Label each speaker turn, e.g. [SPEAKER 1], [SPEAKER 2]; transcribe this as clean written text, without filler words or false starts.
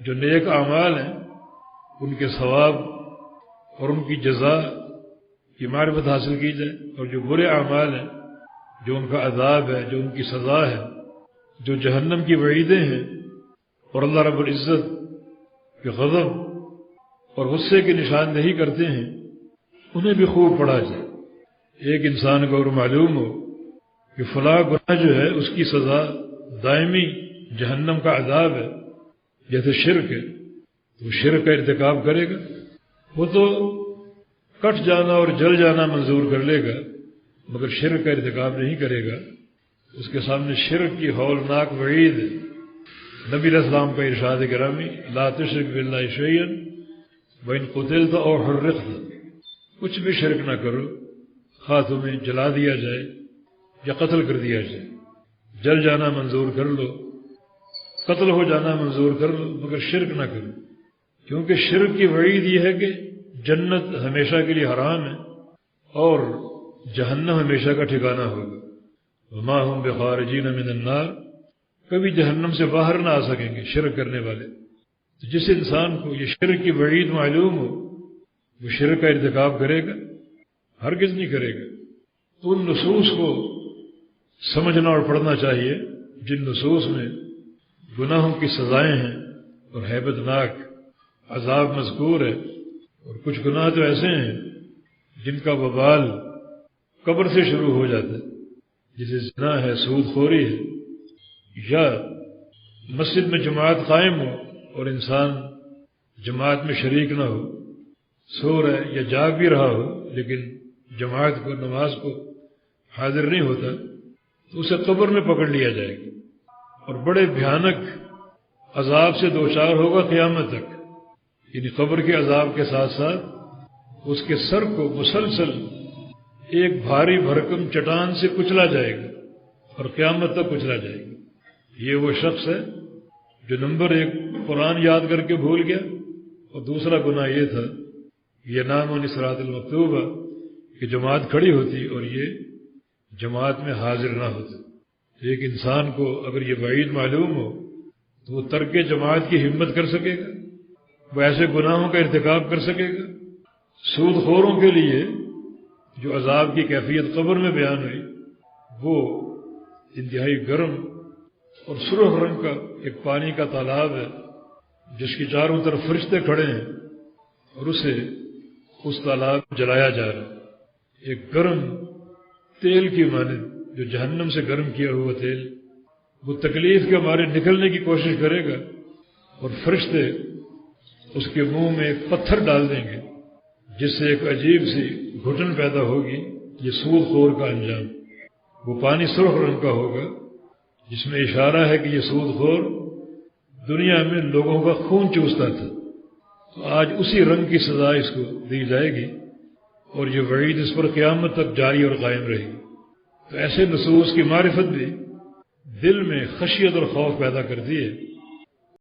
[SPEAKER 1] جو نیک اعمال ہیں ان کے ثواب اور ان کی جزا کی معرفت حاصل کی جائے، اور جو برے اعمال ہیں جو ان کا عذاب ہے، جو ان کی سزا ہے، جو جہنم کی وعیدیں ہیں اور اللہ رب العزت کے غضب اور غصے کی نشاندہی کرتے ہیں، انہیں بھی خوب پڑھا جائے۔ ایک انسان کو اور معلوم ہو کہ فلاں گناہ جو ہے اس کی سزا دائمی جہنم کا عذاب ہے، جیسے شرک ہے، تو شرک کا ارتکاب کرے گا، وہ تو کٹ جانا اور جل جانا منظور کر لے گا، مگر شرک کا ارتکاب نہیں کرے گا۔ اس کے سامنے شرک کی ہولناک وعید ہے۔ نبی علیہ السلام کا ارشاد گرامی، لا تشرک باللہ شیئا وإن قتلت أو حرقت، کچھ بھی شرک نہ کرو، خواہ تمہیں جلا دیا جائے یا قتل کر دیا جائے، جل جانا منظور کر لو، قتل ہو جانا منظور کر لو، مگر شرک نہ کرو، کیونکہ شرک کی وعید یہ ہے کہ جنت ہمیشہ کے لیے حرام ہے اور جہنم ہمیشہ کا ٹھکانہ ہوگا۔ وما هم بخارجین من النار، کبھی جہنم سے باہر نہ آ سکیں گے شرک کرنے والے۔ تو جس انسان کو یہ شرک کی وعید معلوم ہو وہ شرک کا ارتکاب کرے گا؟ ہرگز نہیں کرے گا۔ تو ان نصوص کو سمجھنا اور پڑھنا چاہیے جن نصوص میں گناہوں کی سزائیں ہیں اور ہیبت ناک عذاب مذکور ہے، اور کچھ گناہ تو ایسے ہیں جن کا وبال قبر سے شروع ہو جاتا ہے، جیسے زنا ہے، سود خوری ہے، یا مسجد میں جماعت قائم ہو اور انسان جماعت میں شریک نہ ہو، سو رہا ہے یا جاگ بھی رہا ہو لیکن جماعت کو، نماز کو حاضر نہیں ہوتا، تو اسے قبر میں پکڑ لیا جائے گا اور بڑے بھیانک عذاب سے دوچار ہوگا قیامت تک۔ یعنی قبر کے عذاب کے ساتھ ساتھ اس کے سر کو مسلسل ایک بھاری بھرکم چٹان سے کچلا جائے گا اور قیامت تک کچلا جائے گا۔ یہ وہ شخص ہے جو نمبر 1 قرآن یاد کر کے بھول گیا، اور دوسرا گناہ یہ تھا یہ نام عن الصراط المکتوبہ کہ جماعت کھڑی ہوتی اور یہ جماعت میں حاضر نہ ہوتا۔ ایک انسان کو اگر یہ وعید معلوم ہو تو وہ ترک جماعت کی ہمت کر سکے گا، وہ ایسے گناہوں کا ارتکاب کر سکے گا۔ سود خوروں کے لیے جو عذاب کی کیفیت قبر میں بیان ہوئی وہ انتہائی گرم اور سرخ رنگ کا ایک پانی کا تالاب ہے جس کی چاروں طرف فرشتے کھڑے ہیں، اور اسے اس تالاب میں جلایا جا رہا ہے، ایک گرم تیل کی مانند جو جہنم سے گرم کیا ہوا تیل، وہ تکلیف کے مارے نکلنے کی کوشش کرے گا اور فرشتے اس کے منہ میں ایک پتھر ڈال دیں گے جس سے ایک عجیب سی گھٹن پیدا ہوگی۔ یہ سود خور کا انجام، وہ پانی سرخ رنگ کا ہوگا جس میں اشارہ ہے کہ یہ سود خور دنیا میں لوگوں کا خون چوستا تھا، تو آج اسی رنگ کی سزا اس کو دی جائے گی اور یہ وعید اس پر قیامت تک جاری اور قائم رہے گی۔ تو ایسے نصوص کی معرفت بھی دل میں خشیت اور خوف پیدا کرتی ہے